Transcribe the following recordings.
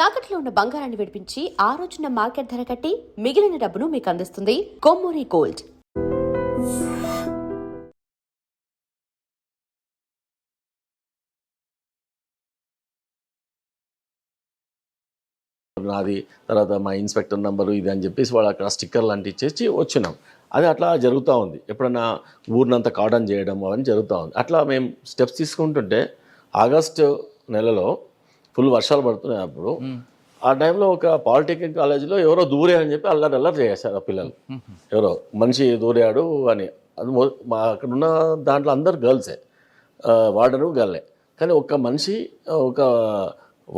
తాకట్లో ఉన్న బంగారాన్ని విడిపించి ఆ రోజున మార్కెట్ ధర కట్టి మిగిలిన డబ్బును మీకు అందిస్తుంది కొమ్మూరి గోల్డ్. నాది తర్వాత మా ఇన్స్పెక్టర్ నెంబరు ఇది అని చెప్పేసి వాళ్ళు అక్కడ స్టిక్కర్ లాంటి ఇచ్చేసి వచ్చినాం. అది అట్లా జరుగుతూ ఉంది. ఎప్పుడన్నా ఊరినంతా కార్డన్ చేయడం అవన్నీ జరుగుతూ ఉంది. అట్లా మేము స్టెప్స్ తీసుకుంటుంటే ఆగస్టు నెలలో ఫుల్ వర్షాలు పడుతున్నాయి. అప్పుడు ఆ టైంలో ఒక పాలిటెక్నిక్ కాలేజీలో ఎవరో దూరారని చెప్పి అల్లరి చేశారు ఆ పిల్లలు. ఎవరో మనిషి దూరాడు అని. అది అక్కడ ఉన్న దాంట్లో అందరు గర్ల్సే, వార్డరు గర్లే. కానీ ఒక్క మనిషి, ఒక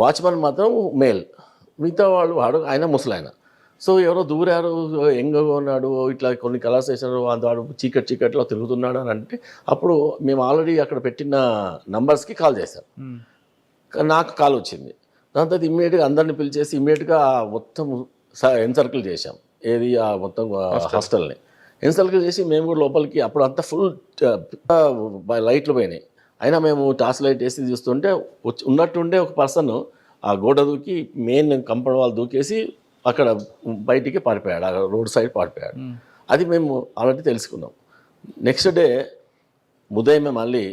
వాచ్మెన్ మాత్రం మేల్, మిగతా వాడు ఆయన ముసలాయన. సో ఎవరో దూరారు, యంగ్గా ఉన్నాడు, ఇట్లా కొన్ని కలర్స్ వేసారు, వాడు చీకట్లో తిరుగుతున్నాడు అని అంటే అప్పుడు మేము ఆల్రెడీ అక్కడ పెట్టిన నంబర్స్కి కాల్ చేశాం. నాకు కాల్ వచ్చింది. దాని తర్వాత ఇమ్మీడియట్గా అందరిని పిలిచేసి ఇమ్మీడియట్గా మొత్తం ఎన్సర్కిల్ చేశాం. ఏది ఆ మొత్తం హాస్టల్ని ఎన్సర్కిల్ చేసి మేము కూడా లోపలికి, అప్పుడు అంతా ఫుల్ లైట్లు పోయినాయి. అయినా మేము టార్చ్ లైట్ వేసి చూస్తుంటే ఉన్నట్టుండే ఒక పర్సన్ ఆ గోడ దూకి మెయిన్ కంపౌండ్ వాళ్ళు దూకేసి అక్కడ బయటికి పారిపోయాడు, ఆ రోడ్ సైడ్ పారిపోయాడు. అది మేము ఆల్రెడీ తెలుసుకున్నాం. నెక్స్ట్ డే ఉదయమే మళ్ళీ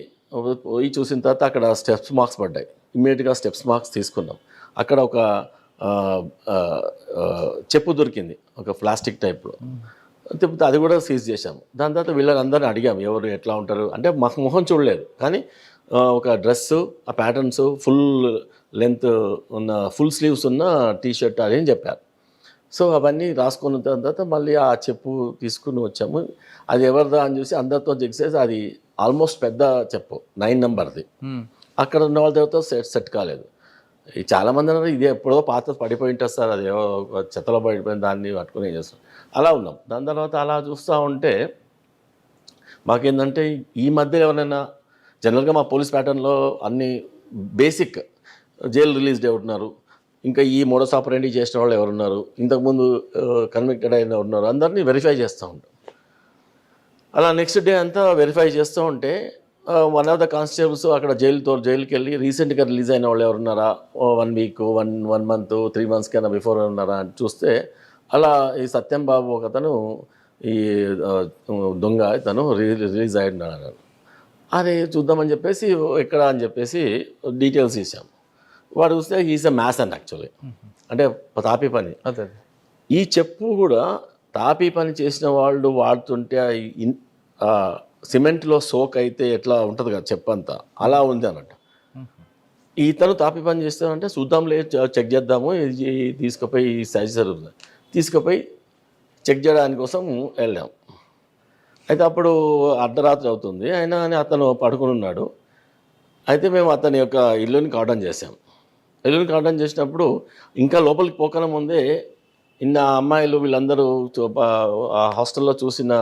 పోయి చూసిన తర్వాత అక్కడ స్టెప్స్ మార్క్స్ పడ్డాయి. ఇమ్మీడియట్గా స్టెప్స్ మార్క్స్ తీసుకున్నాం. అక్కడ ఒక చెప్పు దొరికింది, ఒక ప్లాస్టిక్ టైప్లో. తిప్పితే అది కూడా సీజ్ చేశాము. దాని తర్వాత వీళ్ళందరినీ అడిగాము ఎవరు ఎట్లా ఉంటారు అంటే. మాకు మొహం చూడలేదు, కానీ ఒక డ్రెస్సు, ఆ ప్యాటర్న్స్, ఫుల్ లెంత్ ఉన్న ఫుల్ స్లీవ్స్ ఉన్న టీషర్ట్ అని చెప్పారు. సో అవన్నీ రాసుకున్న తర్వాత మళ్ళీ ఆ చెప్పు తీసుకుని వచ్చాము. అది ఎవరిదా అని చూసి అందరితో చెక్ చేసి అది ఆల్మోస్ట్ పెద్ద చెప్పు, 9 నెంబర్ది. అక్కడ ఉన్న వాళ్ళ తర్వాత సెట్ కాలేదు. చాలామంది అన్నారు ఇది ఎప్పుడో పాత పడిపోయి ఉంటుంది సార్, అది ఏవో చెత్తలో పడిపోయిన దాన్ని పట్టుకుని ఏం చేస్తాం. అలా ఉన్నాం. దాని తర్వాత అలా చూస్తూ ఉంటే మాకేంటంటే ఈ మధ్య ఎవరైనా జనరల్గా మా పోలీస్ ప్యాటర్న్లో అన్ని బేసిక్ జైలు రిలీజ్డ్ ఎవరున్నారు, ఇంకా ఈ మోడస్ ఆపరేండి చేసిన వాళ్ళు ఎవరున్నారు, ఇంతకుముందు కన్విక్టెడ్ అయిన ఉన్నారు, అందరినీ వెరిఫై చేస్తూ ఉంటాం. అలా నెక్స్ట్ డే అంతా వెరిఫై చేస్తూ ఉంటే వన్ ఆఫ్ ద కానిస్టేబుల్స్ అక్కడ జైలుకి వెళ్ళి రీసెంట్గా రిలీజ్ అయిన వాళ్ళు ఎవరున్నారా, 1 వీక్, 1 మంత్, 3 మంత్స్ కన్నా బిఫోర్ ఉన్నారా అని చూస్తే అలా ఈ సత్యం బాబు ఒక అతను, ఈ దొంగ తను రిలీజ్ అయ్యాడు. అది చూద్దామని చెప్పేసి ఎక్కడ అని చెప్పేసి డీటెయిల్స్ ఇచ్చాము. వాడు చూస్తే is a maths and actually, అంటే తాపీ పని. ఈ చెప్పు కూడా తాపీ పని చేసిన వాళ్ళు వాడుతుంటే సిమెంట్లో సోక్ అయితే ఎట్లా ఉంటుంది కదా చెప్పంతా, అలా ఉంది అన్నట్టు. ఈతను తాపీ పని చేస్తానంటే చూద్దాంలే, చెక్ చేద్దాము, ఇది తీసుకుపోయి ఈ సైజ్ జరుగుతుంది, తీసుకుపోయి చెక్ చేయడానికి కోసం వెళ్ళాం. అయితే అప్పుడు అర్ధరాత్రి అవుతుంది, అయినా అని అతను పడుకుని ఉన్నాడు. అయితే మేము అతని యొక్క ఇల్లుని కార్డన్ చేసాం. ఇల్లుని కార్డన్ చేసినప్పుడు ఇంకా లోపలికి పోకన ముందే ఇన్న అమ్మాయిలు వీళ్ళందరూ ఆ హాస్టల్లో చూసిన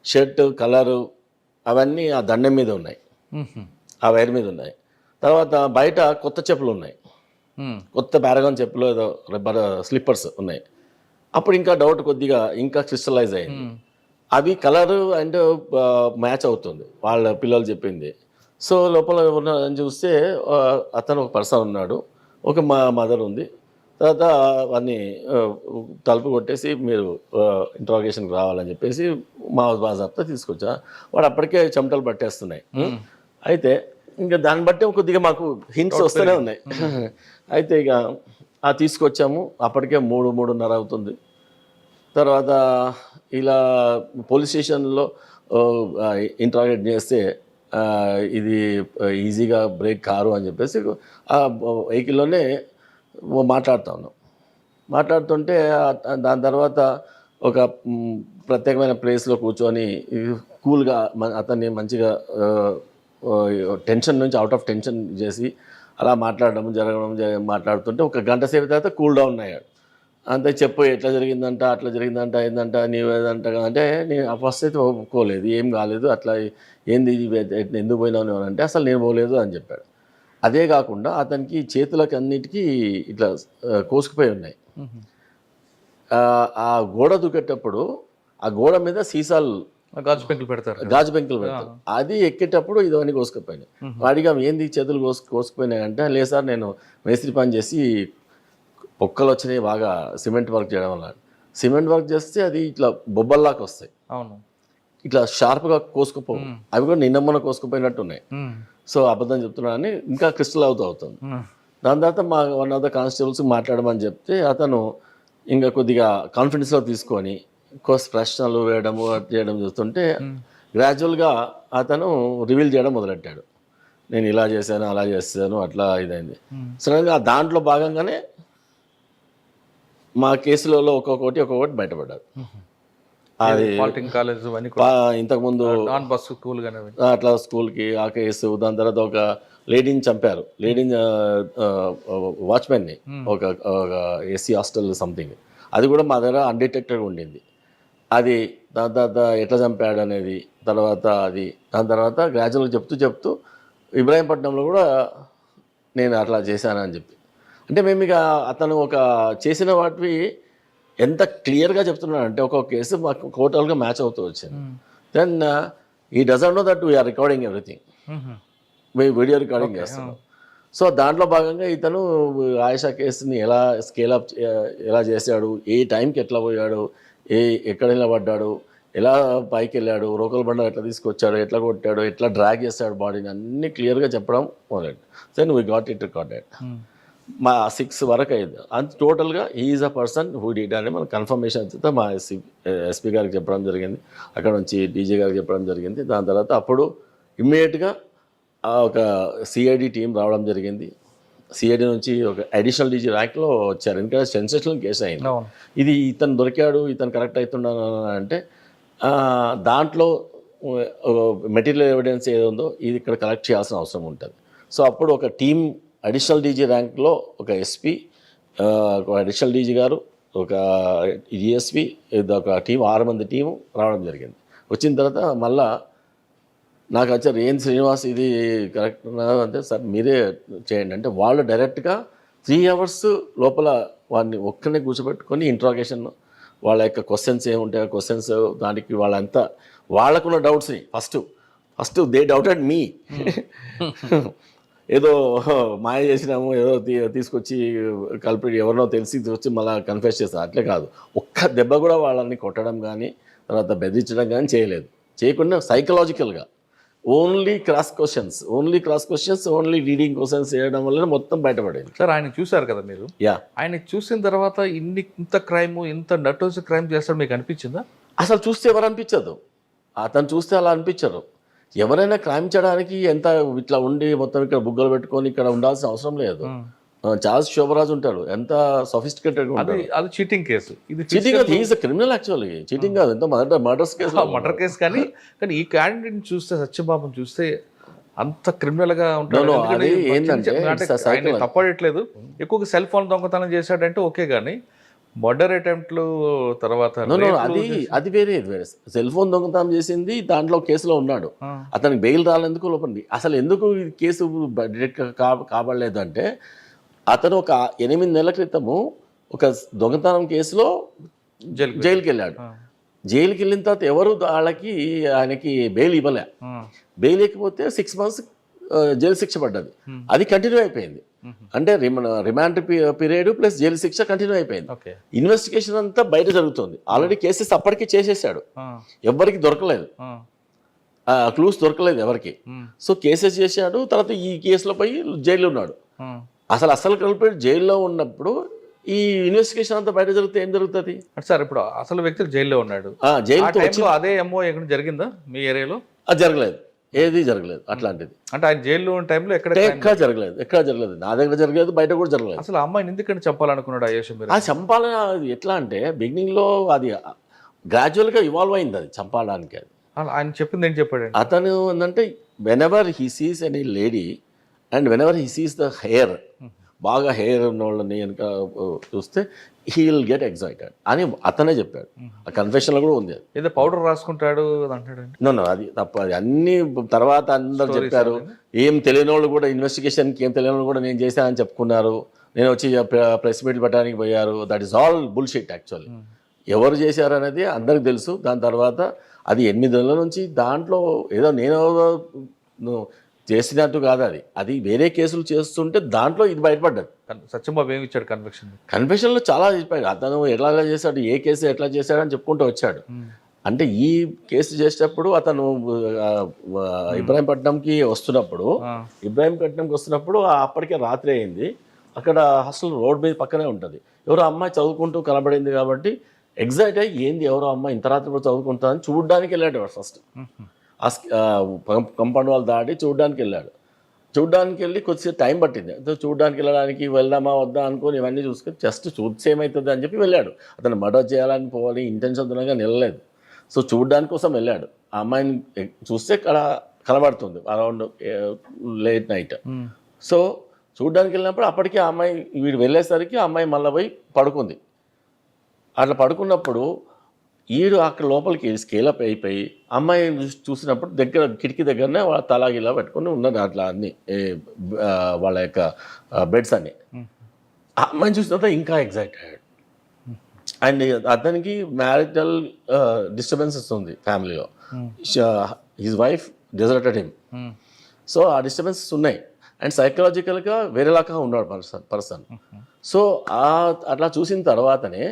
షర్ట్ కలరు అవన్నీ ఆ దండం మీద ఉన్నాయి, ఆ వైర్ మీద ఉన్నాయి. తర్వాత బయట కొత్త చెప్పులు ఉన్నాయి, కొత్త పారగాన్ చెప్పులు, ఏదో రబ్బర్ స్లిప్పర్స్ ఉన్నాయి. అప్పుడు ఇంకా డౌట్ కొద్దిగా ఇంకా క్రిస్టలైజ్ అయింది. అవి కలరు అండ్ మ్యాచ్ అవుతుంది వాళ్ళ పిల్లలు చెప్పింది. సో లోపల అని చూస్తే అతను ఒక పర్సన్ ఉన్నాడు, ఒక మదర్ ఉంది. తర్వాత వాడిని తలుపు కొట్టేసి మీరు ఇంట్రాగేషన్కి రావాలని చెప్పేసి మా బాజాబ్తా తీసుకొచ్చా. వాడు అప్పటికే చెమటలు పట్టేస్తున్నాయి. అయితే ఇంకా దాన్ని బట్టి కొద్దిగా మాకు హింట్స్ వస్తూనే ఉన్నాయి. అయితే ఇక తీసుకొచ్చాము. అప్పటికే 3:30 అవుతుంది. తర్వాత ఇలా పోలీస్ స్టేషన్లో ఇంట్రాగేట్ చేస్తే ఇది ఈజీగా బ్రేక్ కారు అని చెప్పేసి ఆ వెహికల్లోనే మాట్లాడుతూ ఉన్నాం. మాట్లాడుతుంటే దాని తర్వాత ఒక ప్రత్యేకమైన ప్లేస్లో కూర్చొని కూల్గా అతన్ని మంచిగా టెన్షన్ నుంచి అవుట్ ఆఫ్ టెన్షన్ చేసి అలా మాట్లాడుతుంటే ఒక గంట సేపు తర్వాత కూల్ డౌన్ అయ్యాడు. అంతే చెప్పు ఎట్లా జరిగిందంట, అట్లా జరిగిందంట, ఏందంట, నీవేదంట అంటే నేను ఫస్ట్ అయితే ఒప్పుకోలేదు, ఏం కాలేదు, అట్లా ఏంది ఎందుకు పోయినావు అంటే అసలు నేను పోలేదు అని చెప్పాడు. అదే కాకుండా అతనికి చేతులకి అన్నిటికీ ఇట్లా కోసుకుపోయి ఉన్నాయి. ఆ గోడ దూకేటప్పుడు ఆ గోడ మీద సీసాలు గాజు పెంకులు పెడతారు. అది ఎక్కేటప్పుడు ఇదవన్నీ కోసుకుపోయినాయి. వాడిగా ఏంది చేతులు కోసుకుపోయినాయి అంటే లేదు సార్ నేను మేస్త్రి పని చేసి పొక్కలు వచ్చినాయి బాగా సిమెంట్ వర్క్ చేయడం వల్ల. సిమెంట్ వర్క్ చేస్తే అది ఇట్లా బొబ్బల్లాగా వస్తాయి, అవును. ఇట్లా షార్ప్గా కోసుకుపోవు. అవి కూడా నిన్న మొన్న కోసుకుపోయినట్టు ఉన్నాయి. ఉమ్. సో అబద్ధం చెప్తున్నానని ఇంకా క్రిస్టల్ అవుతుంది. ఉమ్. దాని తర్వాత మా వన్ ఆఫ్ ద కానిస్టేబుల్స్ మాట్లాడమని చెప్తే అతను ఇంకా కొద్దిగా కాన్ఫిడెన్స్లో తీసుకొని ప్రశ్నలు వేయడము చేయడం చూస్తుంటే గ్రాడ్యువల్గా అతను రివీల్ చేయడం మొదలెట్టాడు. నేను ఇలా చేశాను, అలా చేశాను, అట్లా ఇదైంది. సడన్గా దాంట్లో భాగంగానే మా కేసులలో ఒక్కొక్కటి బయటపడ్డాడు. అది పాలిటెక్నిక్ కాలేజ్ అవన్నీ కూడా ఇంతకుముందు నాన్ బస్ స్కూల్ కానీ అట్లా స్కూల్కి ఆ కేసు, దాని తర్వాత ఒక లేడీని చంపారు, లేడీని వాచ్మెన్ని, ఒక ఎస్సీ హాస్టల్ సంథింగ్. అది కూడా మా దగ్గర అన్డిటెక్టెడ్ ఉండింది. అది దాని తర్వాత ఎట్లా చంపాడు అనేది తర్వాత దాని తర్వాత గ్రాడ్యువల్గా చెప్తూ ఇబ్రాహీంపట్నంలో కూడా నేను అట్లా చేశానని చెప్పి. అంటే మేము ఇక అతను ఒక చేసిన వాటివి ఎంత క్లియర్గా చెప్తున్నాడంటే ఒక్కొక్క కేసు మాకు టోటల్గా మ్యాచ్ అవుతూ వచ్చింది. Then he doesn't know that we are recording everything, మేము వీడియో రికార్డింగ్ చేస్తున్నాం. సో దాంట్లో భాగంగా ఇతను ఆయేషా కేసుని ఎలా చేశాడు, ఏ టైంకి ఎట్లా పోయాడు, ఎక్కడ నిలబడ్డాడు, ఎలా పైకి వెళ్ళాడు, రోకల్ బండ ఎట్లా తీసుకొచ్చాడు, ఎట్లా కొట్టాడు, ఎట్లా డ్రాగ్ చేస్తాడు బాడీని, అన్నీ క్లియర్గా చెప్పడం మొదలెట్టు. Then we got it recorded. మా 6 వరకు అయింది. అంత టోటల్గా is a person who did అని మన కన్ఫర్మేషన్ అయితే మా ఎస్పీ గారికి చెప్పడం జరిగింది, అక్కడ నుంచి డీజీ గారికి చెప్పడం జరిగింది. దాని తర్వాత అప్పుడు ఇమ్మీడియట్గా ఒక సిఐడి టీం రావడం జరిగింది. సిఐడి నుంచి ఒక అడిషనల్ డీజీ ర్యాంక్లో వచ్చారు, ఎందుకంటే సెన్సేషనల్ కేసు అయింది. ఇది ఇతను దొరికాడు, ఇతను కరెక్ట్ అవుతున్నాను అంటే దాంట్లో మెటీరియల్ ఎవిడెన్స్ ఏదో ఉందో ఇది ఇక్కడ కలెక్ట్ చేయాల్సిన అవసరం ఉంటుంది. సో అప్పుడు ఒక టీం అడిషనల్ డీజీ ర్యాంక్లో ఒక ఎస్పీ, ఒక అడిషనల్ డీజీ గారు, ఒక డిఎస్పీ, ఒక టీం 6 మంది టీము రావడం జరిగింది. వచ్చిన తర్వాత మళ్ళా నాకు వచ్చారు, ఏం శ్రీనివాస్ ఇది కరెక్ట్ అంటే, సార్ మీరే చేయండి అంటే వాళ్ళు డైరెక్ట్గా 3 hours లోపల వాడిని ఒక్కనే కూర్చోబెట్టుకొని ఇంట్రాగేషన్, వాళ్ళ యొక్క క్వశ్చన్స్ ఏముంటాయో క్వశ్చన్స్, దానికి వాళ్ళకున్న డౌట్స్ని ఫస్ట్ దే డౌటెడ్ మీ. ఏదో మాయ చేసినాము, ఏదో తీసుకొచ్చి కల్పిట్ ఎవరినో తెలిసి వచ్చి మళ్ళీ కన్ఫెస్ చేస్తారు, అట్లే కాదు. ఒక్క దెబ్బ కూడా వాళ్ళని కొట్టడం కానీ తర్వాత బెదిరించడం కానీ చేయకుండా సైకలాజికల్గా only cross questions, only reading questions చేయడం వల్ల మొత్తం బయటపడేది. సార్ ఆయన చూశారు కదా మీరు, ఆయన చూసిన తర్వాత ఇంత క్రైమ్, ఇంత నటోస్ క్రైమ్ చేస్తాడు మీకు అనిపించిందా? అసలు చూస్తే ఎవరు అనిపించదు, అతను చూస్తే అలా అనిపించరు. ఎవరైనా క్రైమ్ చేయడానికి ఎంత ఇట్లా ఉండి మొత్తం ఇక్కడ బుగ్గలు పెట్టుకొని ఇక్కడ ఉండాల్సిన అవసరం లేదు. చార్ల్స్ శోభరాజ్ ఉంటాడు, ఎంత సొఫిస్టికేటెడ్ ఉంటాడు. అది చీటింగ్ కేసు, ఇది చీటింగ్ కాదు, ఈజ్ క్రిమినల్ యాక్చువల్లీ. చీటింగ్ కాదు, ఎంత మర్డర్ కేసు కానీ ఈ క్యాండిడేట్ చూస్తే, సత్యబాబుని చూస్తే అంత క్రిమినల్ గా ఉంటాడు. తప్పడట్లేదు, ఎక్కువగా సెల్ ఫోన్ దొంగతనం చేశాడంటే ఓకే, కానీ మర్డర్ అటెంప్ట్లు తర్వాత అది వేరే. సెల్ ఫోన్ దొంగతనం చేసింది దాంట్లో కేసులో ఉన్నాడు, అతనికి బెయిల్ రాలేందుకు లోపలి. అసలు ఎందుకు ఈ కేసు డైరెక్ట్ కాబడలేదు అంటే, అతను ఒక 8 నెలల క్రితము ఒక దొంగతనం కేసులో జైలుకి వెళ్ళాడు. జైలుకి వెళ్ళిన తర్వాత ఎవరు ఆయనకి బెయిల్ ఇవ్వలే. బెయిల్ ఇవ్వకపోతే 6 months జైలు శిక్ష పడ్డది. అది కంటిన్యూ అయిపోయింది. అంటే రిమాండ్ పీరియడ్ ప్లస్ జైలు శిక్ష కంటిన్యూ అయిపోయింది. ఇన్వెస్టిగేషన్ అంతా బయట జరుగుతుంది. ఆల్రెడీ కేసెస్ అప్పటికే చేసేసాడు, ఎవరికి దొరకలేదు, క్లూస్ దొరకలేదు ఎవరికి. సో కేసెస్ చేశాడు, తర్వాత ఈ కేసులో పోయి జైల్లో ఉన్నాడు. అసలు కలిపి జైల్లో ఉన్నప్పుడు ఈ ఇన్వెస్టిగేషన్ అంతా బయట జరిగితే ఏం జరుగుతుంది సార్? ఇప్పుడు అసలు వ్యక్తి జైల్లో ఉన్నాడు, జైలు అదే ఎంఓ ఎక్కడ జరిగిందా మీ ఏరియాలో? అది జరగలేదు, ఏది జరగలేదు అట్లాంటిది. అంటే ఆయన జైల్లో ఉన్న టైంలో ఎక్కడ జరగలేదు, నా దగ్గర జరగలేదు, బయట కూడా జరగలేదు. అసలు అమ్మాయిని ఎందుకంటే చంపాలనుకున్నాడు అయ్యేష? అది చంపాలని ఎట్లా అంటే బిగినింగ్లో అది గ్రాడ్యువల్గా ఇవాల్వ్ అయింది, అది చంపడానికి. అది ఆయన చెప్పింది ఏం చెప్పాడు అతను ఏంటంటే, whenever he sees any lady and whenever he sees the hair, బాగా హెయిర్ ఉన్న వాళ్ళని వెనక చూస్తే హీ విల్ గెట్ ఎగ్జైటెడ్ అని అతనే చెప్పాడు. ఆ కన్ఫెషన్లో కూడా ఉంది. ఏదో పౌడర్ రాసుకుంటాడు అంటాడు. నో అది తప్ప. అది అన్ని తర్వాత అందరు చెప్పారు. ఏం తెలియని వాళ్ళు కూడా, ఇన్వెస్టిగేషన్కి ఏం తెలియని వాళ్ళు కూడా నేను చేశానని చెప్పుకున్నారు. నేను వచ్చి ప్రెస్ మీట్లు పెట్టడానికి పోయారు. That is all bullshit actually. ఎవరు చేశారు అనేది అందరికి తెలుసు. దాని తర్వాత అది 8 నెలల నుంచి దాంట్లో ఏదో నేను చేసినట్టు కాదు అది, అది వేరే కేసులు చేస్తుంటే దాంట్లో ఇది బయటపడ్డది. సత్యంబాబు ఏమి ఇచ్చాడు కన్విక్షన్? కన్ఫెషన్లో చాలా చెప్పాడు, అతను ఎట్లా చేశాడు, ఏ కేసు ఎట్లా చేశాడు అని చెప్పుకుంటూ వచ్చాడు. అంటే ఈ కేసు చేసేటప్పుడు అతను ఇబ్రాహీంపట్నంకి వస్తున్నప్పుడు, అప్పటికే రాత్రి అయింది. అక్కడ హాస్టల్ రోడ్ మీద పక్కనే ఉంటుంది. ఎవరో అమ్మాయి చదువుకుంటూ కనబడింది కాబట్టి ఎగ్జైట్ అయ్యి ఏంది ఎవరో అమ్మాయి ఇంత రాత్రి కూడా చదువుకుంటుందని చూడడానికి వెళ్ళాడు ఫస్ట్. కంపౌండ్ వాళ్ళు దాటి చూడడానికి వెళ్ళాడు. చూడడానికి వెళ్ళి కొద్దిసేపు టైం పట్టింది. చూడడానికి వెళ్ళడానికి వెళ్దామా వద్దా అనుకొని ఇవన్నీ చూసుకొని జస్ట్ చూస్తే ఏమవుతుంది అని చెప్పి వెళ్ళాడు. అతను మర్డర్ చేయాలని పోవాలి ఇంటెన్షన్ గా వెళ్ళలేదు. సో చూడడానికి కోసం వెళ్ళాడు. ఆ అమ్మాయిని చూస్తే కనబడుతుంది అరౌండ్ లేట్ నైట్. సో చూడడానికి వెళ్ళినప్పుడు అప్పటికి ఆ అమ్మాయి వీడు వెళ్ళేసరికి ఆ అమ్మాయి మళ్ళీ పోయి పడుకుంది. అట్లా పడుకున్నప్పుడు ఈడు అక్కడ లోపలికి స్కేలప్ అయిపోయి అమ్మాయి చూసినప్పుడు కిటికీ దగ్గరనే వాళ్ళ తలాగిలా పెట్టుకుని ఉన్నది అట్లా అన్ని వాళ్ళ యొక్క బెడ్స్ అన్ని. ఆ అమ్మాయిని చూసిన తర్వాత ఇంకా ఎగ్జైట్ అయ్యాడు. అండ్ అతనికి మ్యారిటల్ డిస్టర్బెన్సెస్ ఉంది ఫ్యామిలీలో. His wife deserted him. So ఆ డిస్టర్బెన్సెస్ ఉన్నాయి. అండ్ సైకలాజికల్గా వేరేలాగా ఉన్నాడు పర్సన్. సో అట్లా చూసిన తర్వాతనే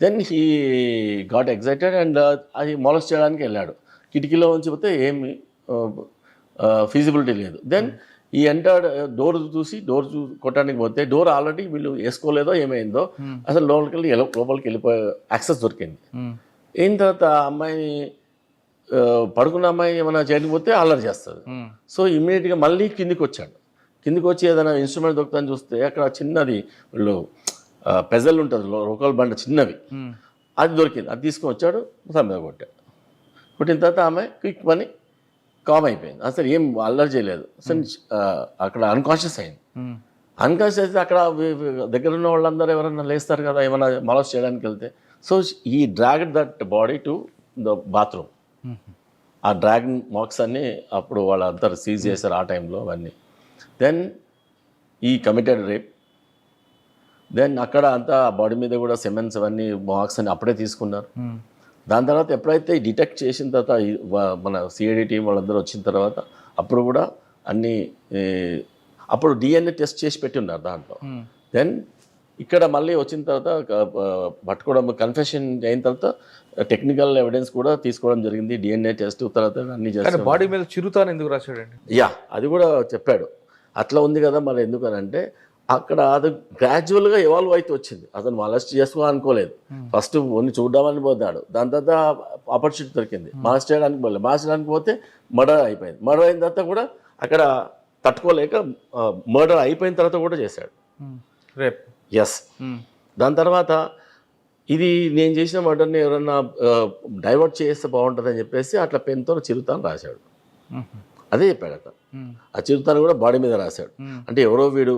then he got excited and అది మొలస్ చేయడానికి వెళ్ళాడు. కిటికీలో ఉంచి పోతే ఏమి ఫీజిబిలిటీ లేదు. దెన్ ఈ ఎంటర్డ్ డోర్ చూసి కొట్టడానికి పోతే డోర్ ఆల్రెడీ వీళ్ళు వేసుకోలేదో ఏమైందో అసలు లోపలికి వెళ్ళిపోయే యాక్సెస్ దొరికింది. అయిన తర్వాత అమ్మాయిని పడుకున్న అమ్మాయి ఏమైనా చేయకపోతే అల్లరి చేస్తుంది. సో ఇమ్మీడియట్గా మళ్ళీ కిందికి వచ్చాడు. కిందికి వచ్చి ఏదైనా ఇన్స్ట్రుమెంట్ దొరుకుతుందని చూస్తే అక్కడ చిన్నది వీళ్ళు పెజల్ ఉంటుంది లోకల్ బండ చిన్నవి, అది దొరికింది. అది తీసుకొని వచ్చాడు, మీద కొట్టాడు. కొట్టిన తర్వాత ఆమె క్విక్ పని కామ్ అయిపోయింది. అసలు ఏం అల్లరి చేయలేదు. అసలు అక్కడ అన్కాన్షియస్ అయింది. అన్కాన్షియస్ అయితే అక్కడ దగ్గర ఉన్న వాళ్ళందరూ ఎవరైనా లేస్తారు కదా ఏమైనా మాలస్ చేయడానికి వెళ్తే. సో ఈ dragged that body to the bathroom. ఆ డ్రాగ్ మార్క్స్ అన్నీ అప్పుడు వాళ్ళందరూ సీజ్ చేశారు ఆ టైంలో అవన్నీ. దెన్ ఈ కమిటెడ్ రేప్. దెన్ అక్కడ అంతా బాడీ మీద కూడా సిమెంట్స్ అవన్నీ మార్క్స్ అని అప్పుడే తీసుకున్నారు. దాని తర్వాత ఎప్పుడైతే డిటెక్ట్ చేసిన తర్వాత మన సిఐడి టీం వాళ్ళందరూ వచ్చిన తర్వాత అప్పుడు కూడా అన్నీ అప్పుడు డిఎన్ఏ టెస్ట్ చేసి పెట్టి ఉన్నారు దాంట్లో. దెన్ ఇక్కడ మళ్ళీ వచ్చిన తర్వాత పట్టుకోవడం కన్ఫెషన్ అయిన తర్వాత టెక్నికల్ ఎవిడెన్స్ కూడా తీసుకోవడం జరిగింది. డిఎన్ఏ టెస్ట్ తర్వాత అన్ని చేస్తారు. బాడీ మీద చిరుతాను ఎందుకు రాశాడండి? యా అది కూడా చెప్పాడు. అట్లా ఉంది కదా మరి ఎందుకనంటే అక్కడ అది గ్రాడ్యువల్గా ఎవాల్వ్ అయితే వచ్చింది. అతను మాలెస్ట్ చేసుకోవాలనుకోలేదు. ఫస్ట్ ఓన్లీ చూడడానికి పోతాడు. దాని తర్వాత ఆపర్చునిటీ దొరికింది. మాలెస్ట్ చేయడానికి పోలేదు. మాలెస్ట్ చేయడానికి పోతే మర్డర్ అయిపోయింది. మర్డర్ అయిన తర్వాత కూడా అక్కడ తట్టుకోలేక మర్డర్ అయిపోయిన తర్వాత కూడా చేశాడు రేప్. ఎస్. దాని తర్వాత ఇది నేను చేసిన మర్డర్ని ఎవరన్నా డైవర్ట్ చేస్తే బాగుంటుంది అని చెప్పేసి అట్లా పెన్తో చిరుతాను రాశాడు. అదే చెప్పాడు అతను. ఆ చిరుతాను కూడా బాడీ మీద రాశాడు. అంటే ఎవరో వీడు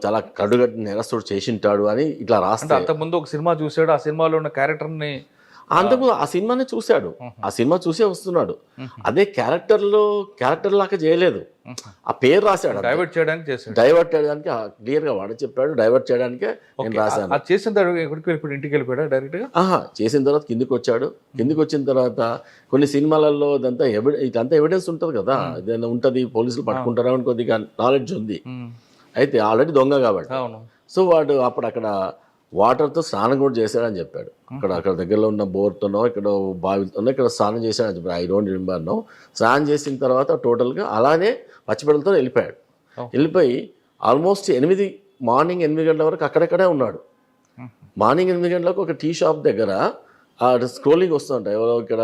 చాలా కడుగట్టి నేరస్తుడు చేసింటాడు అని ఇట్లా రాస్తే. అంతకుముందు ఒక సినిమా చూసాడు, ఆ సినిమాలో ఉన్న క్యారెక్టర్ని అంతకు ఆ సినిమానే చూశాడు. ఆ సినిమా చూసే వస్తున్నాడు. అదే క్యారెక్టర్ లాగా చేయలేదు. ఆ పేరు రాశాడు. డైవర్ట్ చేయడానికి చేశాడు. డైవర్ట్ చేయడానికి క్లియర్గా వాడు చెప్పాడు. డైవర్ట్ చేయడానికే నేను రాశాను. అది చేసిన తర్వాత ఇంటికి వెళ్ళిపోయాడు డైరెక్ట్గా. చేసిన తర్వాత కిందికి వచ్చాడు. కిందికి వచ్చిన తర్వాత కొన్ని సినిమాలలో ఇదంతా ఎవిడెన్స్ ఉంటుంది కదా, ఏదైనా ఉంటుంది, పోలీసులు పట్టుకుంటారా అని కొద్దిగా నాలెడ్జ్ ఉంది. అయితే ఆల్రెడీ దొంగ కాబట్టి. సో వాడు అప్పుడు అక్కడ వాటర్తో స్నానం కూడా చేశాడని చెప్పాడు. అక్కడ దగ్గరలో ఉన్న బోర్తోనో ఇక్కడ బావితోనో ఇక్కడ స్నానం చేశాడని చెప్పాడు. I don't remember no. స్నానం చేసిన తర్వాత టోటల్గా అలానే పచ్చిబిడ్డలతో వెళ్ళిపోయాడు. వెళ్ళిపోయి ఆల్మోస్ట్ మార్నింగ్ 8 గంటల వరకు అక్కడక్కడే ఉన్నాడు. మార్నింగ్ 8 గంటలకు ఒక టీ షాప్ దగ్గర స్క్రోలింగ్ వస్తుంటాయి, ఎవరో ఇక్కడ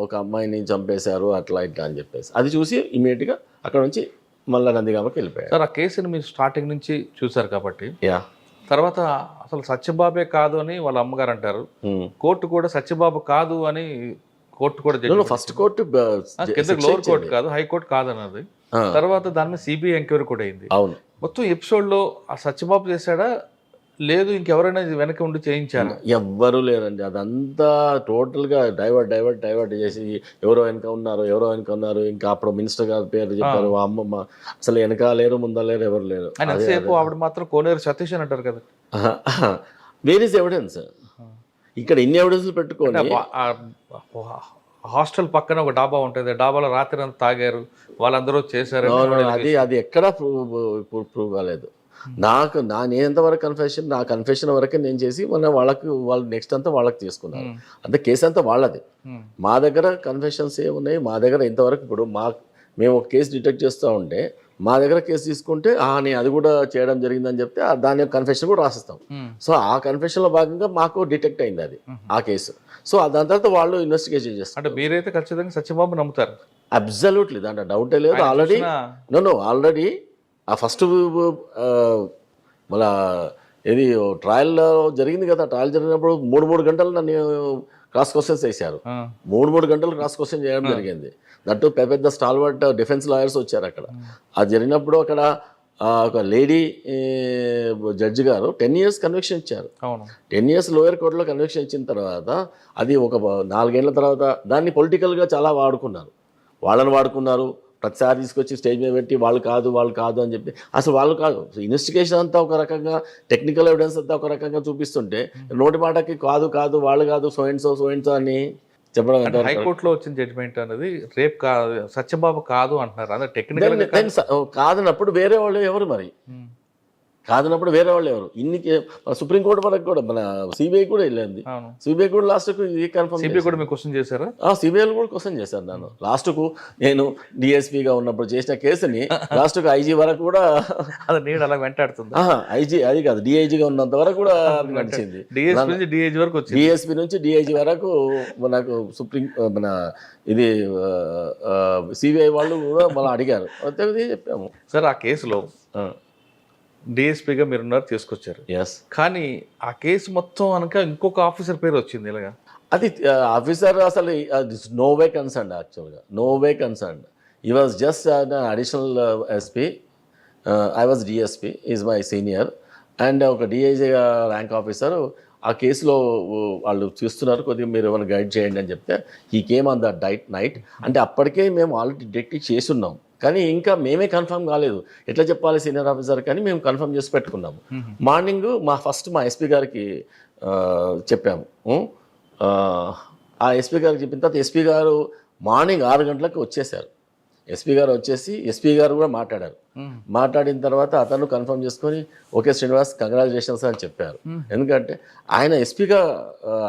ఒక అమ్మాయిని చంపేశారు అట్లా ఇట్లా అని చెప్పేసి. అది చూసి ఇమీడియట్గా అక్కడ నుంచి మళ్ళీ నందిగామకి వెళ్ళిపోయారు. సార్ ఆ కేసుని మీరు స్టార్టింగ్ నుంచి చూసారు కాబట్టి, యా తర్వాత అసలు సత్యబాబే కాదు అని వాళ్ళ అమ్మగారు అంటారు. కోర్టు కూడా సత్యబాబు కాదు అని కోర్టు కూడా ఫస్ట్ కోర్టు లోవర్ కోర్టు కాదు, హైకోర్టు కాదన్నది. తర్వాత దాని మీద సిబిఐ ఎంక్వైరీ కూడా అయింది. అవును. మొత్తం ఎపిసోడ్లో ఆ సత్యబాబు చేశాడా లేదు ఇంకెవరైనా వెనక ఉండి చేయించారు? ఎవ్వరూ లేరండి. అదంతా టోటల్గా డైవర్ట్ చేసి ఎవరో వెనక ఉన్నారు. ఇంకా అప్పుడు మినిస్టర్ గారి పేరు చెప్పారు, అమ్మమ్మ అసలు వెనక లేరు ముందా లేరు ఎవరు లేరు. ఎంతసేపు ఆవిడ మాత్రం కోనేరు సతీష్ అని అంటారు కదా. Where is evidence? ఇక్కడ ఇన్ని ఎవిడెన్స్ పెట్టుకొని హాస్టల్ పక్కన ఒక డాబా ఉంటుంది, డాబాలో రాత్రి అంతా తాగారు, వాళ్ళందరూ చేశారు. అది ఎక్కడా ప్రూవ్ కాలేదు. నేను ఎంతవరకు నా కన్ఫెషన్ వరకే నేను చేసి వాళ్ళు నెక్స్ట్ అంతా వాళ్ళకి తీసుకున్నారు. అంటే కేసు అంతా వాళ్ళది. మా దగ్గర కన్ఫెషన్స్ ఏమున్నాయి, మా దగ్గర ఇంతవరకు ఇప్పుడు మేము ఒక కేసు డిటెక్ట్ చేస్తూ ఉంటే మా దగ్గర కేసు తీసుకుంటే నేను అది కూడా చేయడం జరిగిందని చెప్తే దాని యొక్క కన్ఫెషన్ కూడా రాసిస్తాం. సో ఆ కన్ఫెషన్లో భాగంగా మాకు డిటెక్ట్ అయింది అది ఆ కేసు. సో దాని తర్వాత వాళ్ళు ఇన్వెస్టిగేషన్ చేస్తారు. అంటే మీరైతే ఖచ్చితంగా సత్యబాబు నమ్ముతారు? అబ్సల్యూట్లీ, దాంట్లో డౌటే లేదు. ఆల్రెడీ ఆ ఫస్ట్ మళ్ళా ఇది ట్రయల్లో జరిగింది కదా. ట్రయల్ జరిగినప్పుడు 3 గంటలు నన్ను క్రాస్ క్వశ్చన్స్ వేశారు. 3 గంటలు క్రాస్ క్వశ్చన్ చేయడం జరిగింది. దట్టు పెద్ద స్టాల్వర్ట్ డిఫెన్స్ లాయర్స్ వచ్చారు అక్కడ. అది జరిగినప్పుడు అక్కడ ఒక లేడీ జడ్జి గారు 10 years కన్విక్షన్ ఇచ్చారు. 10 years లోయర్ కోర్టులో కన్విక్షన్ ఇచ్చిన తర్వాత అది ఒక 4 ఏళ్ల తర్వాత దాన్ని పొలిటికల్గా చాలా వాళ్ళని వాడుకున్నారు. ప్రతిసారి తీసుకొచ్చి స్టేజ్ మీద పెట్టి వాళ్ళు కాదు అని చెప్పి, అసలు వాళ్ళు కాదు. ఇన్వెస్టిగేషన్ అంతా ఒక రకంగా, టెక్నికల్ ఎవిడెన్స్ అంతా ఒక రకంగా చూపిస్తుంటే నోటి మాటకి కాదు వాళ్ళు కాదు సో అండ్ సో అని చెప్పడం. హైకోర్టులో వచ్చిన జడ్జిమెంట్ అనేది రేపు కాదు, సత్యబాబు కాదు అంటున్నారు. అదే టెక్నికల్ కాదన్నప్పుడు వేరే వాళ్ళు ఎవరు మరి? ఇన్ని సుప్రీంకోర్టు వరకు కూడా మన సిబిఐ కూడా వెళ్ళింది. సిబిఐ కూడా లాస్ట్కు ఇది కన్ఫర్మ్. సిబిఐ కూడా మీకు క్వశ్చన్ చేశారా? సిబిఐ కూడా క్వశ్చన్ చేశారు నన్ను. లాస్ట్కు నేను డిఎస్పీగా ఉన్నప్పుడు చేసిన కేసుని లాస్ట్కు ఐజీ వరకు కూడా అది నేను అలా వెంటాడుతుంది. ఐజీ అది కాదు, డిఐజీగా ఉన్నంత వరకు కూడా నడిచింది. డిఎస్పీ నుంచి డిఐజీ వరకు నాకు మన ఇది సిబిఐ వాళ్ళు కూడా మళ్ళీ అడిగారు. చెప్పాము సార్. ఆ కేసులో డిఎస్పీగా మీరున్నారు, తీసుకొచ్చారు. కానీ ఆ కేసు మొత్తం అనక ఇంకొక ఆఫీసర్ పేరు వచ్చింది ఇలాగా. అది ఆఫీసర్ అసలు నో వే కన్సర్న్. యాక్చువల్గా నో వే కన్సర్న్. ఈ was just additional SP. I was DSP, is my senior. And ఒక డిఐజీ ర్యాంక్ ఆఫీసర్ ఆ కేసులో వాళ్ళు చూస్తున్నారు, కొద్దిగా మీరు ఏమైనా గైడ్ చేయండి అని చెప్తే he came on the night. అంటే అప్పటికే మేము ఆల్రెడీ డిటెక్ట్ చేసి ఉన్నాం, కానీ ఇంకా మేమే కన్ఫర్మ్ కాలేదు. ఎట్లా చెప్పాలి సీనియర్ ఆఫీసర్, కానీ మేము కన్ఫర్మ్ చేసి పెట్టుకున్నాము. మార్నింగ్ మా ఎస్పీ గారికి చెప్పాము. ఆ ఎస్పీ గారికి చెప్పిన తర్వాత ఎస్పీ గారు మార్నింగ్ 6 గంటలకు వచ్చేసారు. ఎస్పీ గారు వచ్చేసి ఎస్పీ గారు కూడా మాట్లాడారు. మాట్లాడిన తర్వాత అతను కన్ఫర్మ్ చేసుకొని ఓకే శ్రీనివాస్ కంగ్రాచులేషన్స్ అని చెప్పారు. ఎందుకంటే ఆయన ఎస్పీగా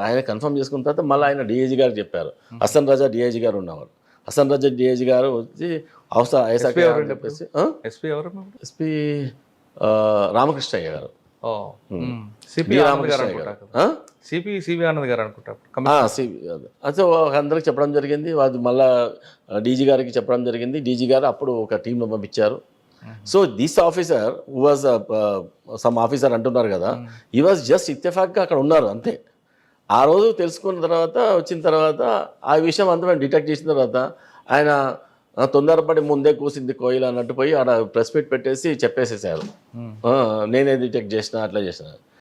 ఆయన కన్ఫర్మ్ చేసుకున్న తర్వాత మళ్ళీ ఆయన డిఐజీ గారు చెప్పారు. హసన్ రాజా డిఐజీ గారు ఉన్నవారు. హసన్ రాజా డిఐజీ గారు వచ్చి చెప్పేసి ఎస్పీ రామకృష్ణయ్య గారు, అయితే అందరికి చెప్పడం జరిగింది. అది మళ్ళా డీజీ గారికి చెప్పడం జరిగింది. డీజీ గారు అప్పుడు ఒక టీంను పంపించారు. So this officer who was some officer అంటున్నారు కదా, ఈ వాజ్ జస్ట్ ఇత్తెఫాక్గా అక్కడ ఉన్నారు అంతే. ఆ రోజు తెలుసుకున్న తర్వాత వచ్చిన తర్వాత ఆ విషయం అంతా మేము డిటెక్ట్ చేసిన తర్వాత ఆయన తొందరపడి ముందే కూసింది కోయిల్ అన్నట్టు పోయి ఆడ ప్రెస్ మీట్ పెట్టేసి చెప్పేసేసారు, నేనే డిటెక్ట్ చేసిన అట్లా చేసిన.